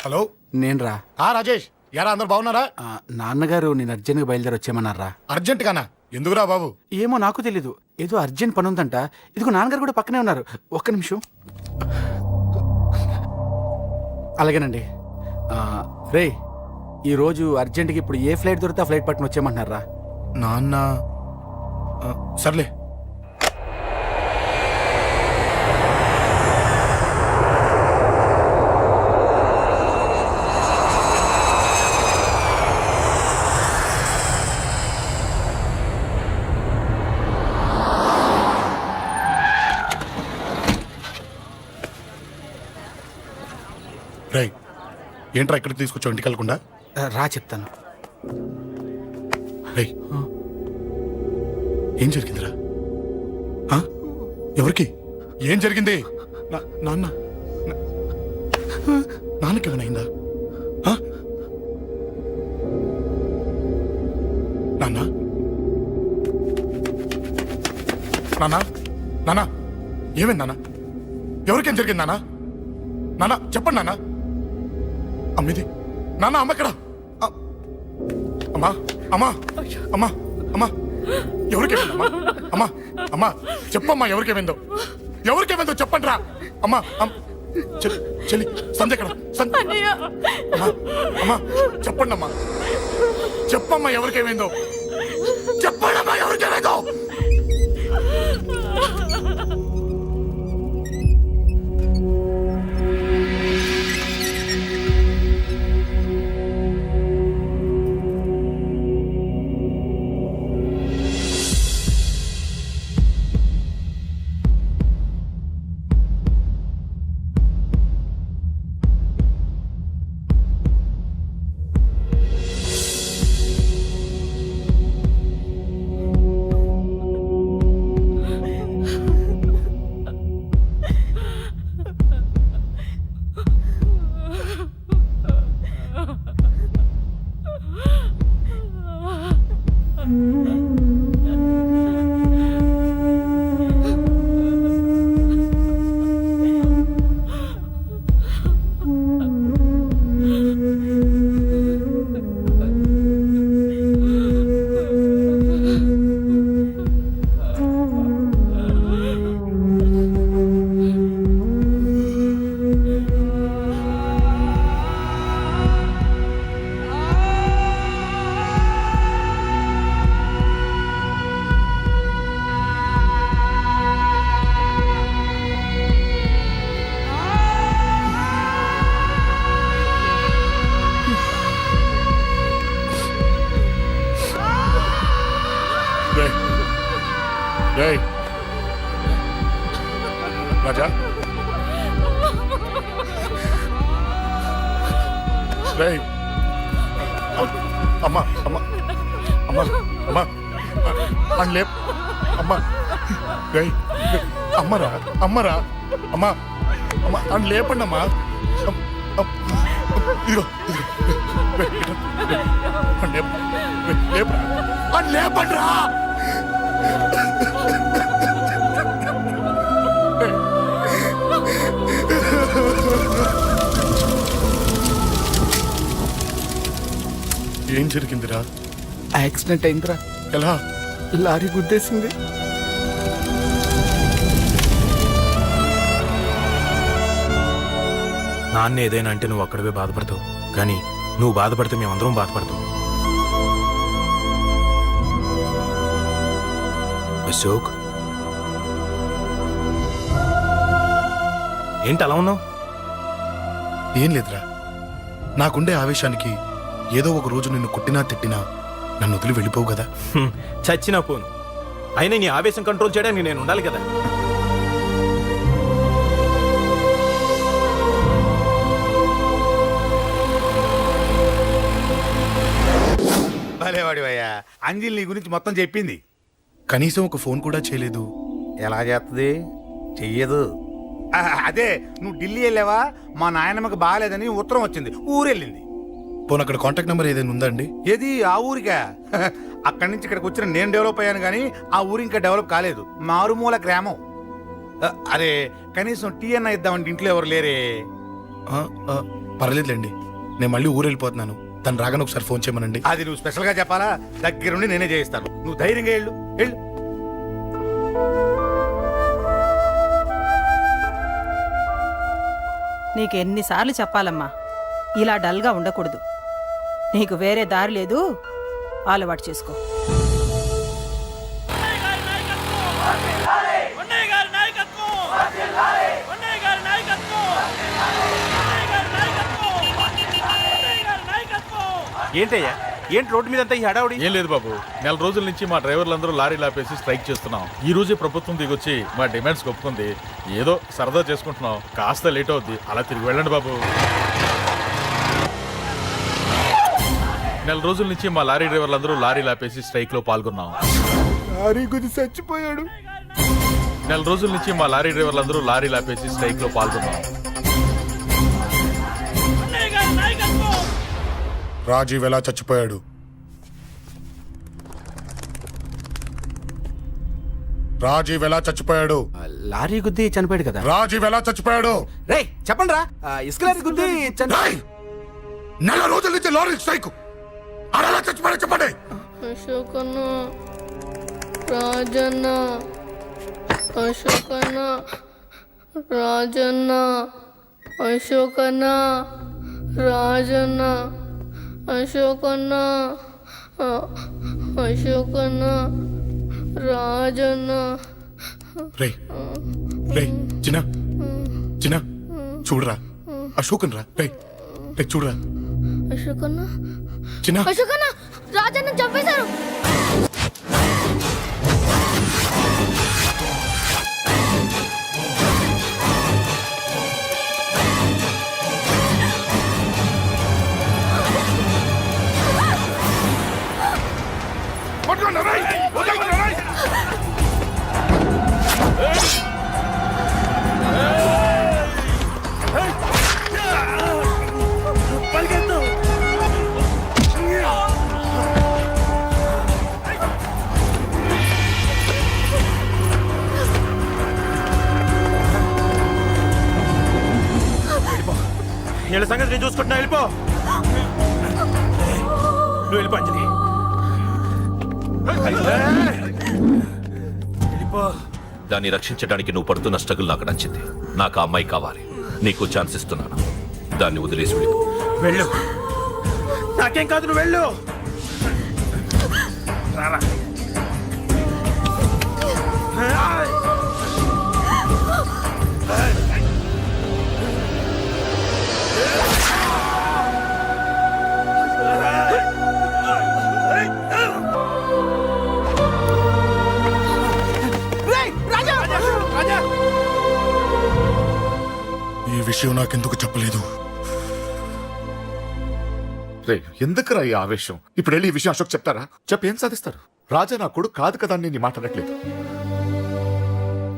Hello, నేనురా. రాజేష్. యారా అందరు బాగున్నారా? నాన్నగారు నేను అర్జెంట్గా బయలుదేరి వచ్చేయమన్నారా. అర్జెంట్ గానా? ఎందుకురా బాబు? ఏమో నాకు తెలీదు, ఏదో అర్జెంట్ పని ఉందంట. ఇదిగో నాన్నగారు కూడా పక్కనే ఉన్నారు. ఒక్క నిమిషం. అలాగేనండి. రే, ఈరోజు అర్జెంట్కి ఇప్పుడు ఏ ఫ్లైట్ దొరికితే ఆ ఫ్లైట్ పట్టుకుని వచ్చేయమంటున్నారా. నాన్న సర్లే. రై, ఏంట్రా ఇక్కడికి తీసుకొచ్చావు ఇంటికి వెళ్ళకుండా? రా చెప్తాను. రై, ఏం జరిగిందిరా? ఎవరికి ఏం జరిగింది? నాన్న నాన్నకి ఏమైనా అయిందా? నాన్న నాన్న నాన్న ఏమైంది నాన్న? ఎవరికేం జరిగింది నాన్న? నాన్న చెప్పండి నాన్న. అమ్మిది నాన్న, అమ్మ ఎక్కడ? అమ్మా అమ్మా అమ్మా అమ్మా ఎవరికేమైందమ్మా? అమ్మా అమ్మా చెప్పమ్మా, ఎవరికేమైందో? ఎవరికేమైందో చెప్పండి రా. అమ్మా చెల్లి సంధ్య ఎక్కడ? అమ్మా అమ్మా చెప్పండి అమ్మా, చెప్పమ్మా ఎవరికేమైందో? చెప్పండి అమ్మా ఎవరికేమైందో? రాజా, అమ్మా అమ్మా అమ్మా అమ్మా అని లేప్ అమ్మా. అమ్మరా అమ్మరా అమ్మా అమ్మా అని లేపండి అమ్మా. ఇదిగో లేపరా అని లేపండి రా. ఏం జరిగిందిరా? యాక్సిడెంట్ అయిందిరా. ఎలా? లారీ గుద్దేసింది. నాన్న ఏదైనా అంటే నువ్వు అక్కడవే బాధపడతావు, కానీ నువ్వు బాధపడితే మేమందరం బాధపడతాం. అశోక్, ఏంటి అలా ఉన్నావు? ఏం లేదురా, నాకుండే ఆవేశానికి ఏదో ఒక రోజు నిన్ను కొట్టినా తిట్టినా నన్ను వదిలి వెళ్ళిపోవు కదా. చచ్చినా పోను, అయినా నీ ఆవేశం కంట్రోల్ చేయడానికి నేను ఉండాలి కదా. భలేవాడివయ్యా, అంజలి నీ గురించి మొత్తం చెప్పింది. కనీసం ఒక ఫోన్ కూడా చేయలేదు. ఎలా చేస్తుంది? చెయ్యదు. అదే నువ్వు ఢిల్లీ వెళ్ళావా, మా నాయనమ్మకి బాగాలేదని ఉత్తరం వచ్చింది, ఊరెళ్ళింది. పోనీ అక్కడ కాంటాక్ట్ నెంబర్ ఏదైనా ఉందా అండి? ఏది? ఆ ఊరికా? అక్కడి నుంచి ఇక్కడికి వచ్చిన నేను డెవలప్ అయ్యాను కానీ ఆ ఊరు ఇంకా డెవలప్ కాలేదు, మారుమూల గ్రామం. అరే కనీసం టీ అన్న ఇద్దామంటే ఇంట్లో ఎవరు లేరే. పర్లేదులేండి, నేను మళ్ళీ ఊరు వెళ్ళిపోతున్నాను. తను రాగానే ఒకసారి ఫోన్ చేయమనండి. అది నువ్వు స్పెషల్ గా చెప్పాలా? దగ్గరుండి నేనే చేయిస్తాను. నువ్వు ధైర్యంగా వెళ్ళు వెళ్ళు. నీకు ఎన్నిసార్లు చెప్పాలమ్మా, ఇలా డల్గా ఉండకూడదు. నీకు వేరే దారి లేదు, అలవాటు చేసుకో. ఏంటయ్యా, ఏంటి రోడ్డు మీద అంతా ఈ హడావుడి? ఏం లేదు బాబు, నెల రోజుల నుంచి మా డ్రైవర్లందరూ లారీలు ఆపేసి స్ట్రైక్ చేస్తున్నాం. ఈ రోజే ప్రభుత్వం దిగొచ్చి మా డిమాండ్స్ ఒప్పుకుంది. ఏదో సరదా చేసుకుంటున్నాం, కాస్త లేట్ అవుద్ది, అలా తిరిగి వెళ్ళండి బాబు. నెల రోజుల నుంచి మా లారీ డ్రైవర్లందరూ లారీలు ఆపేసి స్ట్రైక్ లో పాల్గొన్నాం. లారీ గుద్ది చచ్చిపోయాడు. నెల రోజుల నుంచి మా లారీ డ్రైవర్లందరూ లారీలు ఆపేసి స్ట్రైక్ లో పాల్గొన్నాం. రాజీవ్ ఎలా చచ్చిపోయాడు? రాజీవ్ ఎలా చచ్చిపోయాడు? లారీ గుద్ది చనిపోయాడు కదా. రాజీవ్ ఎలా చచ్చిపోయాడు? రే చెప్పండి రా, ఇసుక లారీ గుద్ది రేయ్! నెల రోజుల నుంచి లారీ స్ట్రైక్, అలా చచ్చిపోయాడు చెప్పండి. అశోకన్న, రాజన్న, అశోకన్న, రాజన్న, అశోకన్న, రాజన్న, అశోకన్న, అశోకన్న, రాజన్న. రే రే చిన్న చిన్న చూడరా, అశోకన్ రా. రే రే చూడరా అశోకన్న, చిన్న. అశోకన్న, రాజన్న చంపేశారు. వీళ్ళ సంగతి నేను చూసుకుంటున్నా, వెళ్ళిపో. నువ్వు వెళ్ళిపో అంజలి, వెళ్ళిపో. దాన్ని రక్షించడానికి నువ్వు పడుతున్న స్ట్రగుల్ నాకు నచ్చింది. నాకు ఆ అమ్మాయి కావాలి. నీకు ఛాన్స్ ఇస్తున్నాను. దాన్ని వదిలేసి వెళ్ళిపో. వెళ్ళు, నాకేం కాదు, నువ్వు వెళ్ళు. రారా. ఈ విషయం నాకెందుకు చెప్పలేదు? రే ఎందుకురా ఈ ఆవేశం? ఇప్పుడు వెళ్ళి ఈ విషయం అశోక్ చెప్తారా? చెప్పి ఏం సాధిస్తారు? రాజా నా కొడుకు కాదు కదా అని నేను మాట్లాడట్లేదు.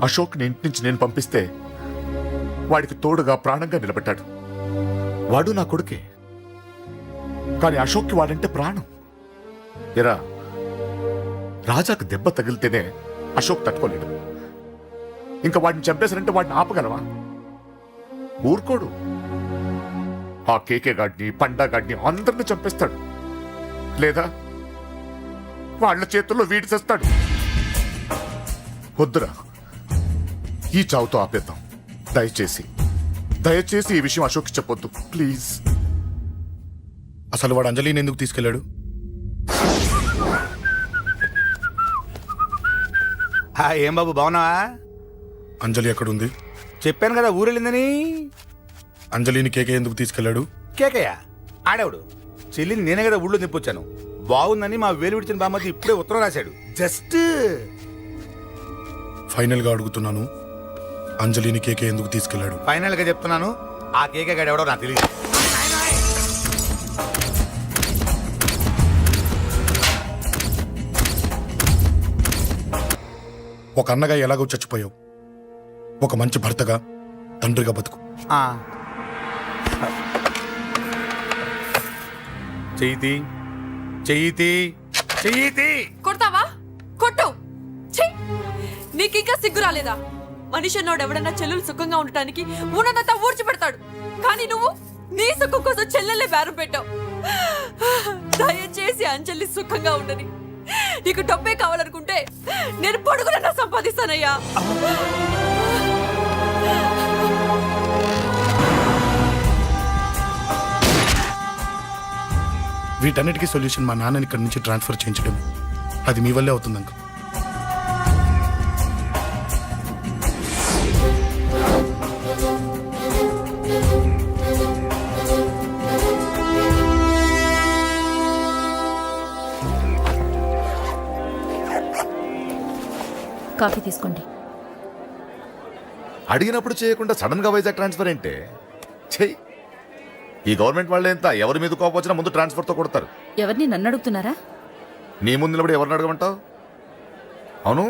అశోక్ ని ఇంటి నుంచి నేను పంపిస్తే వాడికి తోడుగా ప్రాణంగా నిలబెట్టాడు. వాడు నా కొడుకే, కానీ అశోక్కి వాడంటే ప్రాణం. ఎరా, రాజాకు దెబ్బ తగిలితేనే అశోక్ తట్టుకోలేడు. ఇంకా వాడిని చంపేశారంటే వాడిని ఆపగలవా? ఊరుకోడు. ఆ కేకే గాడిని, పండా గాడిని అందరిని చంపేస్తాడు, లేదా వాళ్ళ చేతుల్లో వీడి చేస్తాడు. వద్దురా, ఈ చావుతో ఆపేద్దాం. దయచేసి దయచేసి ఈ విషయం అశోక్ చెప్పొద్దు ప్లీజ్. అసలు వాడు అంజలిని ఎందుకు తీసుకెళ్ళాడు? ఏం బాబు బాగున్నావా? అంజలి ఎక్కడుంది? చెప్పాను కదా ఊరెళ్ళిందని. అంజలిని కేకే ఎందుకు తీసుకెళ్ళాడు? కేకయ్య ఆడేవాడు. చెల్లిని నేనే కదా ఊళ్ళో నిప్పొచ్చాను. బాగుందని మా వేలు విడిచిన బామ్మది ఇప్పుడే ఉత్తరం రాశాడు. జస్ట్ ఫైనల్ గా అడుగుతున్నాను, అంజలిని కేకే ఎందుకు తీసుకెళ్ళాడు? ఫైనల్ గా చెప్తున్నాను, ఆ కేకే గాడు ఎవడో నాకు తెలియదు. ఒక అన్నగా ఎలాగో చచ్చిపోయావు, ఒక మంచి భర్తగా, తండ్రిగా బతుకు. చెయ్యితి చెయ్యితి చెయ్యితి. కొడతావా? కొట్టు. ఛీ! నీకింకా సిగ్గు రాలేదా? మనిషి అన్నోడు ఎవడన్నా చెల్లెలు సుఖంగా ఉండటానికి ఉన్నదంతా ఊడ్చి పెడతాడు, కానీ నువ్వు నీ సుఖం కోసం చెల్లెలే బేరం పెట్టావు. దయచేసి అంజలి సుఖంగా ఉండని. నీకు డబ్బే కావాలనుకుంటే నేను పొడుగునన్నా సంపాదిస్తానయ్యా. వీటన్నిటికీ సొల్యూషన్ మా నాన్నని ఇక్కడి నుంచి ట్రాన్స్ఫర్ చేయించడం. అది మీ వల్లే అవుతుంది అంకుల్. కాఫీ తీసుకోండి. అడిగినప్పుడు చేయకుండా సడన్ గా వైజాగ్ ట్రాన్స్ఫర్ ఏంటే? చెయ్యి. ఈ గవర్నమెంట్ వాళ్ళే ఎంత ఎవరి మీద కోపం వచ్చినా ముందు ట్రాన్స్ఫర్ తో కొడతారు. ఎవరిని నన్ను అడుగుతున్నారా? నీ ముందు నిలబడి ఎవరిని అడగమంటావు? అవును,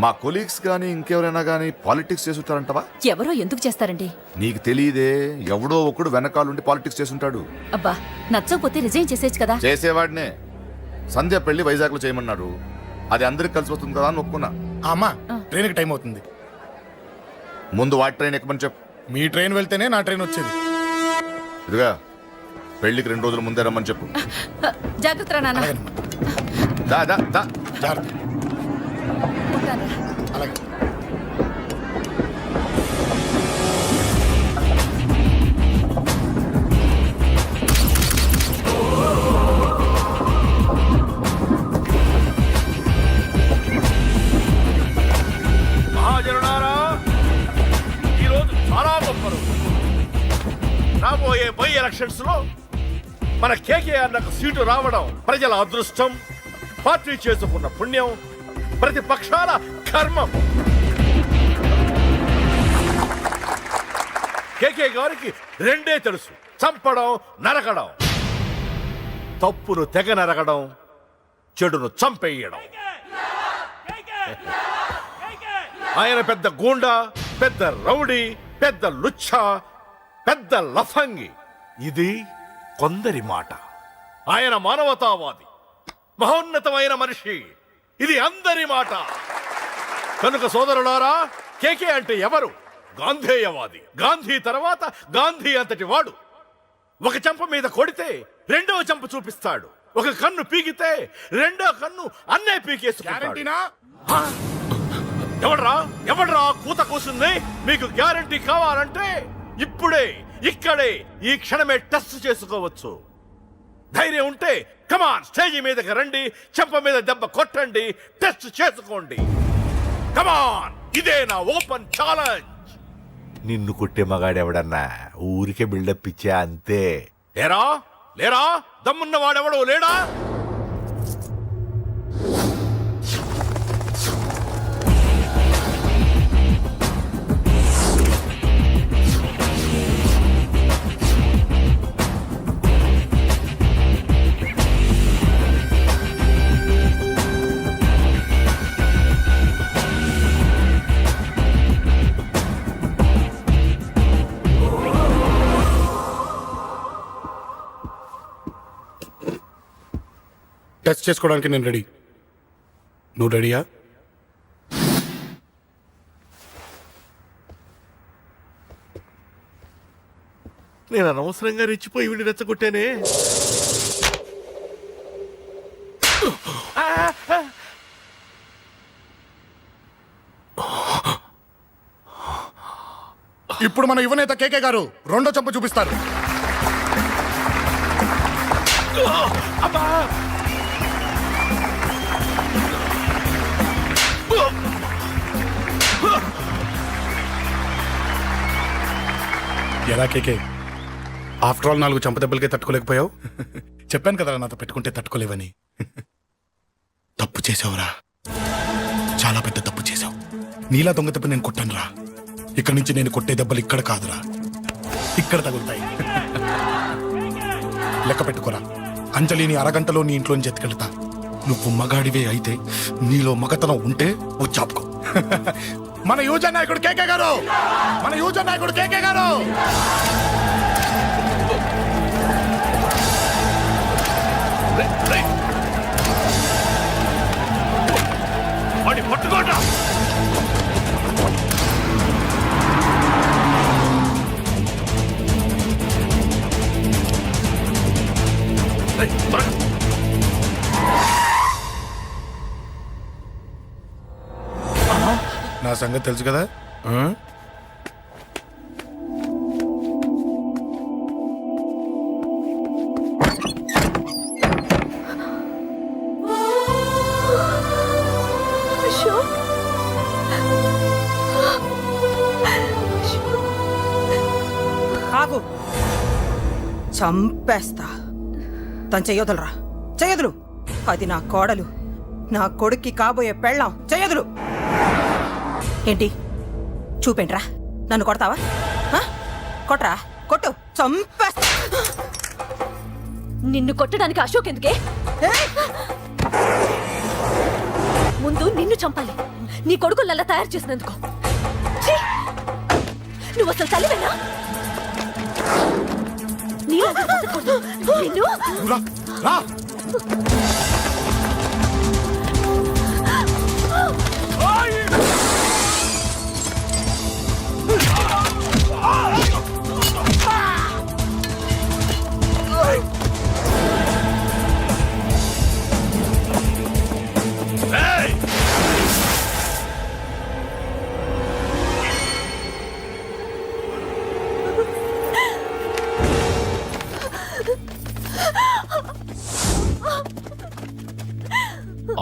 మా కొలీగ్స్ కానీ ఇంకెవరైనా కానీ పాలిటిక్స్ చేస్తుంటారంటవా? ఎవరో ఎందుకు చేస్తారండి? నీకు తెలియదే, ఎవడో ఒకడు వెనకాలండి పాలిటిక్స్ చేస్తుంటాడు. అబ్బా, నచ్చకపోతే రిజైన్ చేసేయచ్చు కదా. చేసేవాడినే. సంధ్య పెళ్లి వైజాగ్ లో చేయమన్నాడు. అది అందరికి కలిసి వస్తుంది కదా అని ఒప్పుకున్నా. అమ్మా, ట్రైన్కి టైం అవుతుంది. ముందు వాటి ట్రైన్ ఎక్కమని చెప్పు. మీ ట్రైన్ వెళ్తేనే నా ట్రైన్ వచ్చేది. ఇదిగా పెళ్లికి 2 రోజుల ముందే రమ్మని చెప్పు. జాగ్రత్త రా నాన్న. అలాగేనమ్మా. దా దా దా. జాగ్రత్త. అలాగే. మహాజనులారా, ఈరోజు చాలా గొప్ప రోజు. రాబోయే బై ఎలక్షన్స్ లో మన కేకేఆర్ నాకు సీటు రావడం ప్రజల అదృష్టం, పార్టీ చేసుకున్న పుణ్యం, ప్రతిపక్షాల కర్మం. కేకే గారికి రెండే తెలుసు: చంపడం, నరకడం. తప్పును తెగ నరకడం, చెడును చంపేయడం. ఆయన పెద్ద గూండా, పెద్ద రౌడీ, పెద్ద లుచ్చా, పెద్ద లఫంగి. ఇది కొందరి మాట. ఆయన మానవతావాది, మహోన్నతమైన మనిషి. ఇది అందరి మాట. కనుక సోదరులారా, కేకే అంటే ఎవరు? గాంధేయవాది. గాంధీ తర్వాత గాంధీ అంతటి వాడు. ఒక చెంప మీద కొడితే రెండవ చెంప చూపిస్తాడు. ఒక కన్ను పీకితే రెండో కన్ను అన్నే పీకేసుకుంటాడు. ఎవడ్రా కూత కూసింది? మీకు గ్యారంటీ కావాలంటే ఇప్పుడే, ఇక్కడే, ఈ క్షణమే టెస్ట్ చేసుకోవచ్చు. ధైర్యం ఉంటే కమాన్, స్టేజీ మీదకి రండి, చెంప మీద దెబ్బ కొట్టండి, టెస్ట్ చేసుకోండి. కమాన్, ఇదే నా ఓపెన్ ఛాలెంజ్. నిన్ను కొట్టే మగాడెవడన్నా ఊరికే బిల్డప్ ఇచ్చా అంతే. లేరా దమ్మున్న వాడెవడో లేడా? టెస్ట్ చేసుకోవడానికి నేను రెడీ. నువ్వు రెడీయా? నేను అనవసరంగా రెచ్చిపోయి వీడిని రెచ్చగొట్టానే. ఇప్పుడు మన యువనేత కేకే గారు రెండో చెంప చూపిస్తారు. ఎలా కేకే, ఆఫ్టర్ ఆల్ 4 చంపదెబ్బలకే తట్టుకోలేకపోయావు? చెప్పాను కదా నాతో పెట్టుకుంటే తట్టుకోలేవని. తప్పు చేసావురా, చాలా పెద్ద తప్పు చేసావు. నీలా దొంగ తప్పు నేను కొట్టానురా. ఇక్కడి నుంచి నేను కొట్టే దెబ్బలు ఇక్కడ కాదురా, ఇక్కడ తగులుతాయి. లెక్క పెట్టుకోరా. అంజలిని అరగంటలో నీ ఇంట్లోంచి ఎత్తుకెళ్తా. నువ్వు మగాడివే అయితే, నీలో మగతనం ఉంటే వచ్చాపుకో. మన యువజన నాయకుడు కేకే గారు, మన యువజన నాయకుడు కేకే గారు. పట్టుకోండి. నా సంగతి తెలుసు కదా ఆ? అశోక్ ఆగు చంపేస్తా తను చెయ్యొదలరా చెయ్యదులు అది నా కోడలు నా కొడుక్కి కాబోయే పెళ్ళాం చెయ్యదులు ఏంటి చూపేంట్రా నన్ను కొడతావా ఆ? కొట్రా కొట్టు చంపేస్తా నిన్ను కొట్టడానికి అశోక్ ఎందుకే ముందు నిన్ను చంపాలి నీ కొడుకులల్లా తయారు చేసినందుకు ఛీ! నువ్వు అసలు తల్లివేనా నీలాంటి బతకూడదు. నిన్ను రా, రా.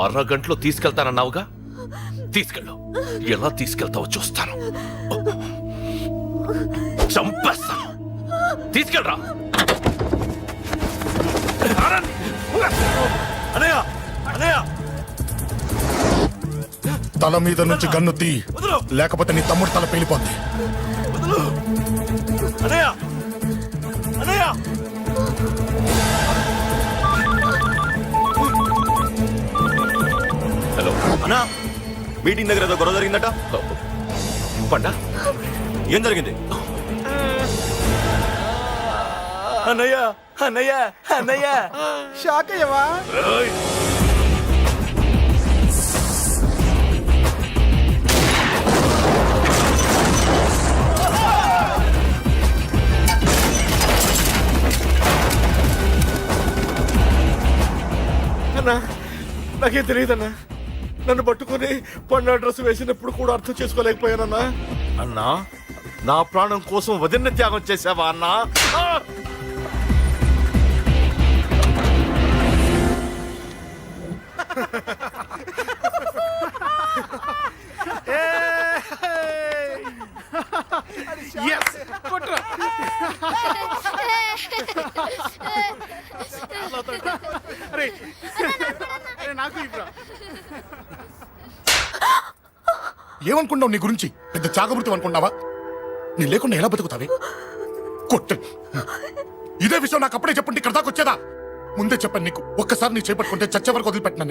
అరగంటలో తీసుకెళ్తానన్నావుగా తీసుకెళ్ళు ఎలా తీసుకెళ్తావో చూస్తాను చంపేస్తాను తీసుకెళ్ళరా అనయ్య అనయ్య తల మీద నుంచి గన్ను తీ లేకపోతే నీ తమ్ముడు తల పేలిపోద్ది అనయ్య అనయ్య హలో అన్నా మీటింగ్ దగ్గర ఏదో గొడవ జరిగిందట పండా ఏం జరిగింది అన్నయ్య అన్నయ్య అన్నయ్య షాక్ అయ్యవా అన్నా నాకేం తెలియదన్నా నన్ను పట్టుకుని పండు డ్రెస్ వేసినప్పుడు కూడా అర్థం చేసుకోలేకపోయానన్నా అన్నా నా ప్రాణం కోసం వదిన త్యాగం చేసావా అన్నా ఏమనుకున్నావు నీ గురించి పెద్ద చాగమృతం అనుకున్నావా నీ లేకుండా ఎలా బతుకుతావే కొట్టు ఇదే విషయం నాకు అప్పుడే చెప్పండి ఇక్కడ దాకా వచ్చేదా ముందే చెప్పాను నీకు ఒక్కసారి నీ చేపట్టుకుంటే చచ్చే వరకు వదిలిపెట్టినా